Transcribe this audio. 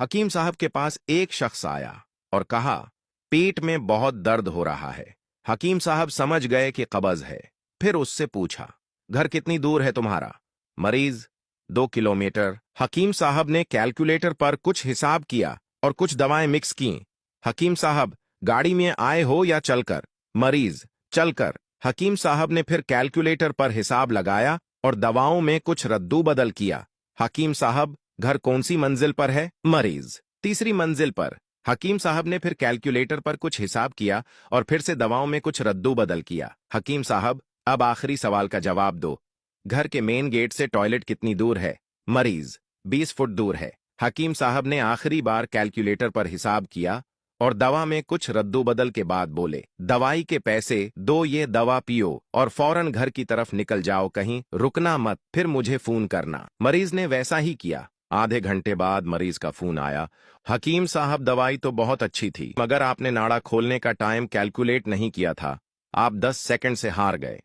हकीम साहब के पास एक शख्स आया और कहा, पेट में बहुत दर्द हो रहा है। हकीम साहब समझ गए कि कब्ज है। फिर उससे पूछा, घर कितनी दूर है तुम्हारा? मरीज, 2 किलोमीटर। हकीम साहब ने कैलकुलेटर पर कुछ हिसाब किया और कुछ दवाएं मिक्स की। हकीम साहब, गाड़ी में आए हो या चलकर? मरीज, चलकर। हकीम साहब ने फिर कैलकुलेटर पर हिसाब लगाया और दवाओं में कुछ रद्दू बदल किया। हकीम साहब, घर कौन सी मंजिल पर है? मरीज, तीसरी मंजिल पर। हकीम साहब ने फिर कैलकुलेटर पर कुछ हिसाब किया और फिर से दवाओं में कुछ रद्दू बदल किया। हकीम साहब, अब आखिरी सवाल का जवाब दो। घर के मेन गेट से टॉयलेट कितनी दूर है? मरीज, 20 फुट दूर है। हकीम साहब ने आखिरी बार कैलकुलेटर पर हिसाब किया और दवा में कुछ रद्दू बदल के बाद बोले, दवाई के पैसे दो, ये दवा पियो और फौरन घर की तरफ निकल जाओ, कहीं रुकना मत, फिर मुझे फोन करना। मरीज ने वैसा ही किया। आधे घंटे बाद मरीज का फोन आया, हकीम साहब, दवाई तो बहुत अच्छी थी मगर आपने नाड़ा खोलने का टाइम कैलकुलेट नहीं किया था। आप 10 सेकंड से हार गए।